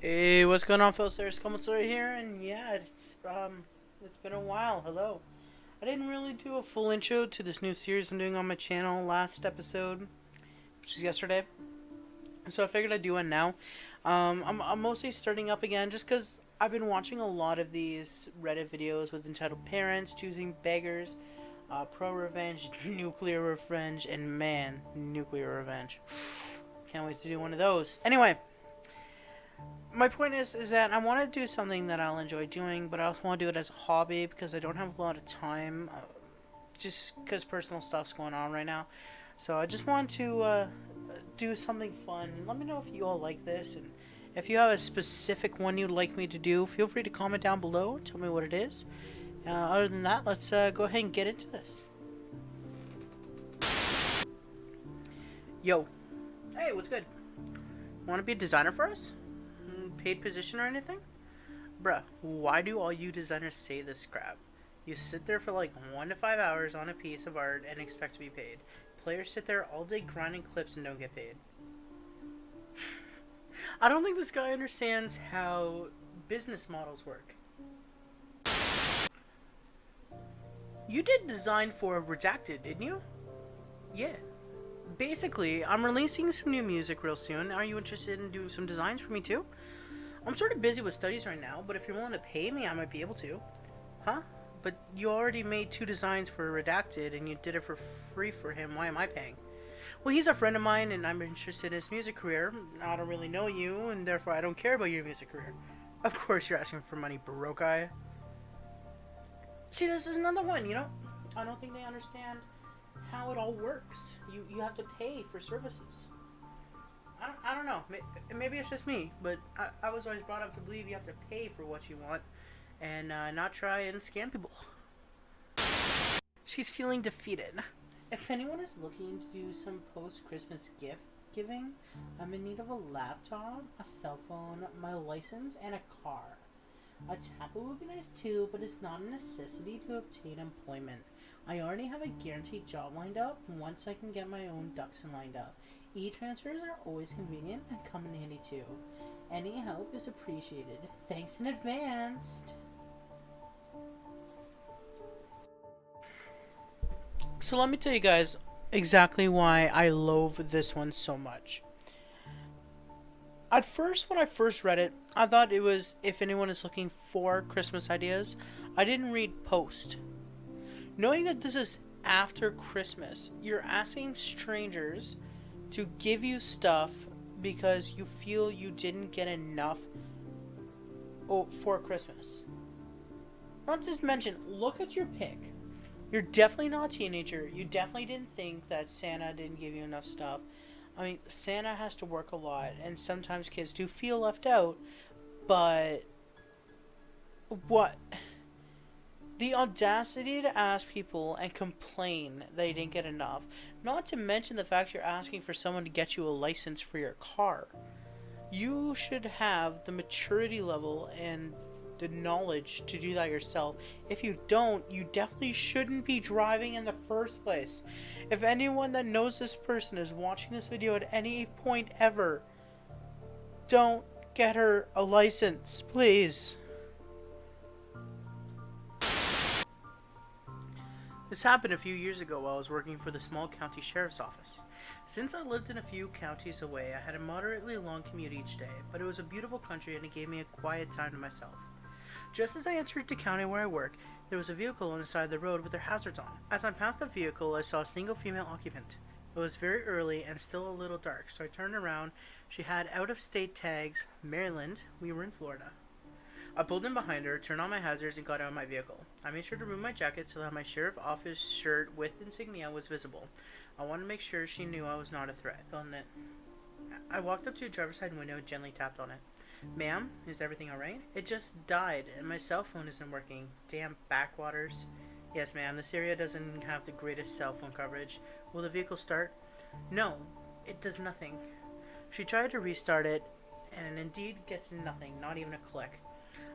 Hey, what's going on, folks? There's Skullboneslayer here, and yeah, it's been a while. Hello. I didn't really do a full intro to this new series I'm doing on my channel last episode, which is yesterday. So I figured I'd do one now. I'm mostly starting up again just because I've been watching a lot of these Reddit videos with entitled Parents, Choosing Beggars, Pro Revenge, Nuclear Revenge, and man, Nuclear Revenge. Can't wait to do one of those. Anyway. My point is that I want to do something that I'll enjoy doing, but I also want to do it as a hobby because I don't have a lot of time, just because personal stuff's going on right now. So I just want to do something fun. Let me know if you all like this, and if you have a specific one you'd like me to do, feel free to comment down below and tell me what it is. Other than that, let's go ahead and get into this. Yo. Hey, what's good? Want to be a designer for us? Paid position or anything? Bruh, why do all you designers say this crap? You sit there for like 1 to 5 hours on a piece of art and expect to be paid. Players sit there all day grinding clips and don't get paid. I don't think this guy understands how business models work. You did design for Redacted, didn't you? Yeah. Basically, I'm releasing some new music real soon. Are you interested in doing some designs for me too? I'm sort of busy with studies right now, but if you're willing to pay me, I might be able to. Huh? But you already made 2 designs for Redacted, and you did it for free for him. Why am I paying? Well, he's a friend of mine, and I'm interested in his music career. I don't really know you, and therefore I don't care about your music career. Of course you're asking for money, broke guy. See, this is another one, you know? I don't think they understand how it all works. You have to pay for services. I don't know. Maybe it's just me, but I was always brought up to believe you have to pay for what you want and not try and scam people. She's feeling defeated. If anyone is looking to do some post-Christmas gift giving, I'm in need of a laptop, a cell phone, my license, and a car. A tablet would be nice too, but it's not a necessity to obtain employment. I already have a guaranteed job lined up once I can get my own ducks lined up. E-transfers are always convenient and come in handy too. Any help is appreciated. Thanks in advance. So let me tell you guys exactly why I loathe this one so much. At first, when I first read it, I thought it was if anyone is looking for Christmas ideas. I didn't read post. Knowing that this is after Christmas, you're asking strangers to give you stuff because you feel you didn't get enough for Christmas. Not to mention, look at your pick. You're definitely not a teenager. You definitely didn't think that Santa didn't give you enough stuff. I mean, Santa has to work a lot, and sometimes kids do feel left out, but what? The audacity to ask people and complain they didn't get enough. Not to mention the fact you're asking for someone to get you a license for your car. You should have the maturity level and the knowledge to do that yourself. If you don't, you definitely shouldn't be driving in the first place. If anyone that knows this person is watching this video at any point ever, don't get her a license, please. This happened a few years ago while I was working for the small county sheriff's office. Since I lived in a few counties away, I had a moderately long commute each day, but it was a beautiful country and it gave me a quiet time to myself. Just as I entered the county where I work, there was a vehicle on the side of the road with their hazards on. As I passed the vehicle, I saw a single female occupant. It was very early and still a little dark, so I turned around. She had out-of-state tags, Maryland. We were in Florida. I pulled in behind her, turned on my hazards, and got out of my vehicle. I made sure to remove my jacket so that my sheriff office shirt with insignia was visible. I wanted to make sure she knew I was not a threat. I walked up to a driver's side window and gently tapped on it. Ma'am, is everything alright? It just died, and my cell phone isn't working. Damn backwaters. Yes, ma'am, this area doesn't have the greatest cell phone coverage. Will the vehicle start? No, it does nothing. She tried to restart it, and indeed gets nothing, not even a click.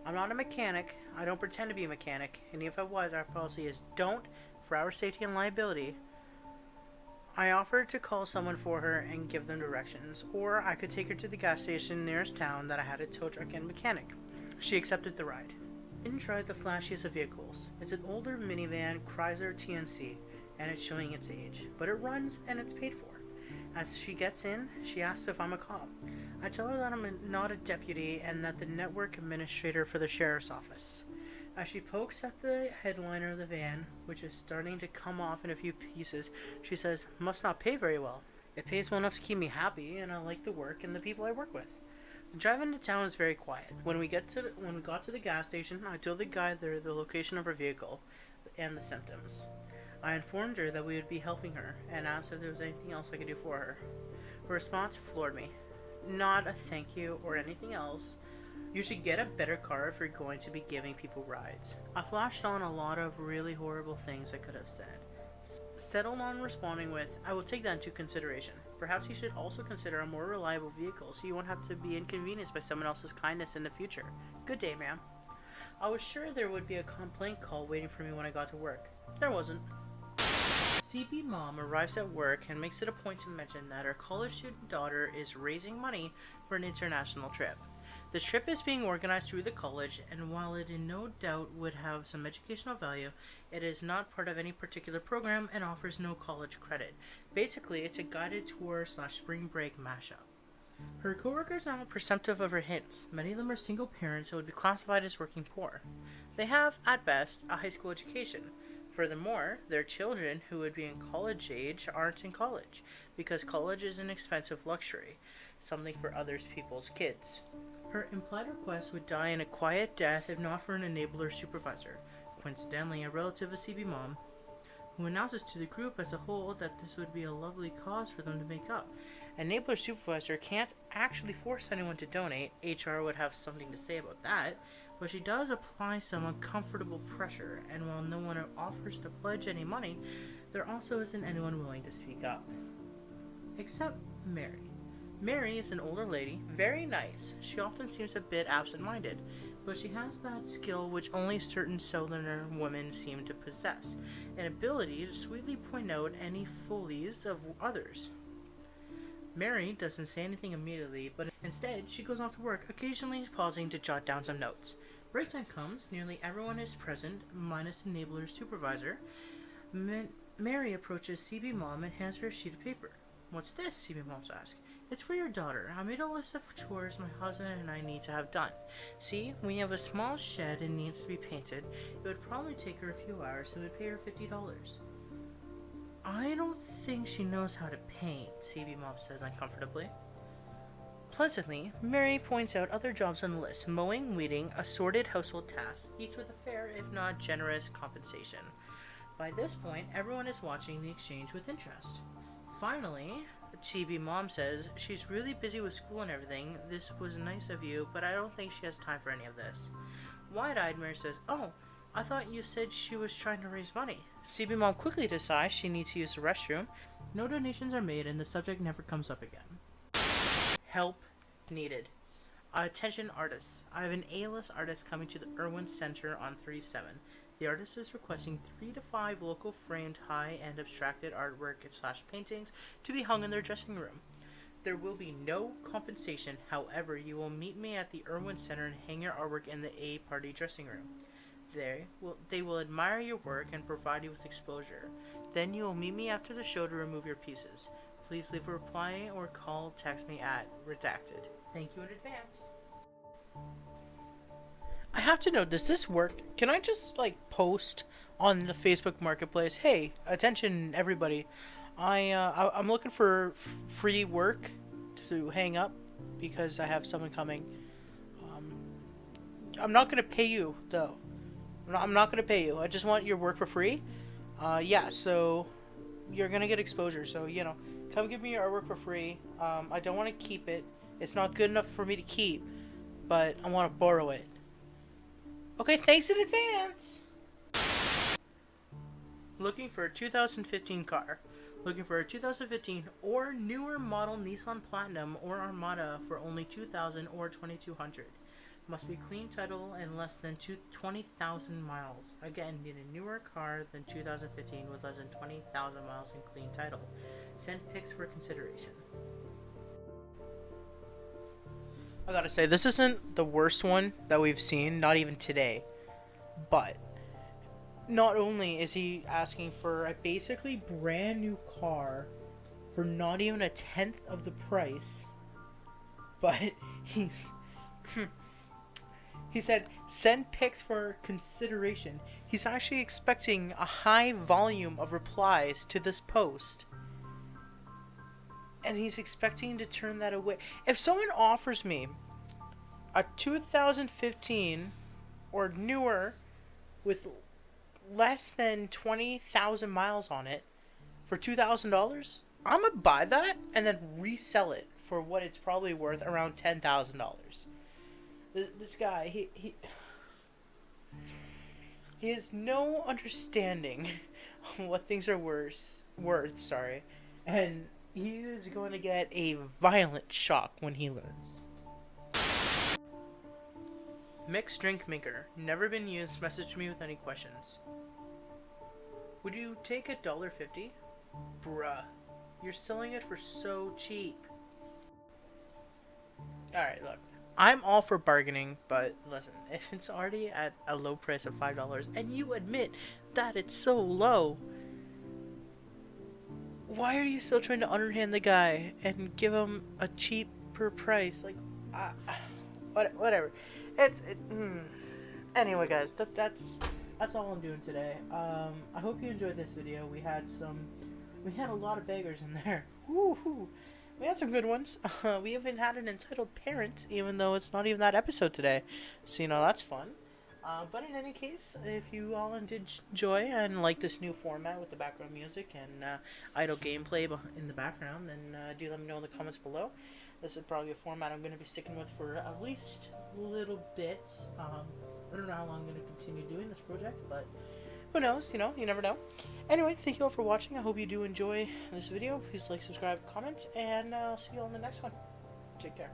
I'm not a mechanic. I don't pretend to be a mechanic, and if I was, our policy is don't, for our safety and liability. I offered to call someone for her and give them directions, or I could take her to the gas station nearest town that I had a tow truck and mechanic. She accepted the ride. Didn't drive the flashiest of vehicles. It's an older minivan Chrysler TNC, and it's showing its age, but it runs and it's paid for. As she gets in, she asks if I'm a cop. I tell her that I'm not a deputy and that the network administrator for the sheriff's office. As she pokes at the headliner of the van, which is starting to come off in a few pieces, she says, "Must not pay very well." It pays well enough to keep me happy, and I like the work and the people I work with. The drive into town is very quiet. When we got to the gas station, I told the guy there the location of her vehicle and the symptoms. I informed her that we would be helping her and asked if there was anything else I could do for her. Her response floored me. Not a thank you or anything else. You should get a better car if you're going to be giving people rides. I flashed on a lot of really horrible things I could have said. Settled on responding with, "I will take that into consideration. Perhaps you should also consider a more reliable vehicle so you won't have to be inconvenienced by someone else's kindness in the future. Good day, ma'am." I was sure there would be a complaint call waiting for me when I got to work. There wasn't. CB mom arrives at work and makes it a point to mention that her college student daughter is raising money for an international trip. This trip is being organized through the college, and while it in no doubt would have some educational value, it is not part of any particular program and offers no college credit. Basically, it's a guided tour / spring break mashup. Her coworkers are not perceptive of her hints. Many of them are single parents who would be classified as working poor. They have, at best, a high school education. Furthermore, their children, who would be in college age, aren't in college, because college is an expensive luxury, something for other people's kids. Her implied request would die in a quiet death if not for an enabler supervisor, coincidentally a relative of CB mom, who announces to the group as a whole that this would be a lovely cause for them to make up. Enabler supervisor can't actually force anyone to donate. HR would have something to say about that, but she does apply some uncomfortable pressure, and while no one offers to pledge any money, there also isn't anyone willing to speak up. Except Mary. Mary is an older lady, very nice. She often seems a bit absent-minded, but she has that skill which only certain southerner women seem to possess, an ability to sweetly point out any follies of others. Mary doesn't say anything immediately, but instead she goes off to work, occasionally pausing to jot down some notes. Break time comes, nearly everyone is present, minus enabler's supervisor. Mary approaches CB mom and hands her a sheet of paper. "What's this?" CB mom asks. "It's for your daughter. I made a list of chores my husband and I need to have done. See, we have a small shed and needs to be painted. It would probably take her a few hours and would pay her $50. "I don't think she knows how to paint," CB mom says uncomfortably. Pleasantly, Mary points out other jobs on the list: mowing, weeding, assorted household tasks, each with a fair, if not generous, compensation. By this point, everyone is watching the exchange with interest. Finally, CB mom says, "She's really busy with school and everything. This was nice of you, but I don't think she has time for any of this." Wide-eyed, Mary says, "Oh, I thought you said she was trying to raise money." CB mom quickly decides she needs to use the restroom. No donations are made and the subject never comes up again. Help needed. Attention artists. I have an A-list artist coming to the Irwin Center on 3/7. The artist is requesting 3 to 5 local framed high-end abstracted artwork / paintings to be hung in their dressing room. There will be no compensation, however, you will meet me at the Irwin Center and hang your artwork in the A-party dressing room. They will admire your work and provide you with exposure. Then you will meet me after the show to remove your pieces. Please leave a reply or call, text me at redacted. Thank you in advance. I have to know, does this work? Can I just post on the Facebook Marketplace, "Hey, attention everybody, I'm looking for free work to hang up because I have someone coming. I'm not gonna pay you though. I'm not gonna pay you. I just want your work for free. Yeah, so you're gonna get exposure. So come give me your artwork for free. I don't want to keep it. It's not good enough for me to keep, but I want to borrow it. Okay, thanks in advance." Looking for a 2015 car. Looking for a 2015 or newer model Nissan Platinum or Armada for only $2,000 or $2,200. Must be clean title and less than 20,000 miles. Again, need a newer car than 2015 with less than 20,000 miles and clean title. Send pics for consideration. I gotta say, this isn't the worst one that we've seen, not even today. But not only is he asking for a basically brand new car for not even a tenth of the price, but he said send pics for consideration. He's actually expecting a high volume of replies to this post, and he's expecting to turn that away. If someone offers me a 2015 or newer with less than 20,000 miles on it for $2,000, I'm gonna buy that and then resell it for what it's probably worth, around $10,000. This guy, he has no understanding of what things are worth, and he is going to get a violent shock when he learns. Mixed drink maker, never been used. Message me with any questions. Would you take $1.50? Bruh, you're selling it for so cheap. Alright, look, I'm all for bargaining, but listen, if it's already at a low price of $5 and you admit that it's so low, why are you still trying to underhand the guy and give him a cheaper price? Like, whatever. Anyway, guys, that's all I'm doing today. I hope you enjoyed this video. We had a lot of beggars in there. Woo-hoo. We had some good ones. We even had an entitled parent, even though it's not even that episode today. So, that's fun. But in any case, if you all did enjoy and like this new format with the background music and idle gameplay in the background, then do let me know in the comments below. This is probably a format I'm going to be sticking with for at least a little bit. I don't know how long I'm going to continue doing this project, but who knows, you never know. Anyway, thank you all for watching. I hope you do enjoy this video. Please like, subscribe, comment, and I'll see you all in the next one. Take care.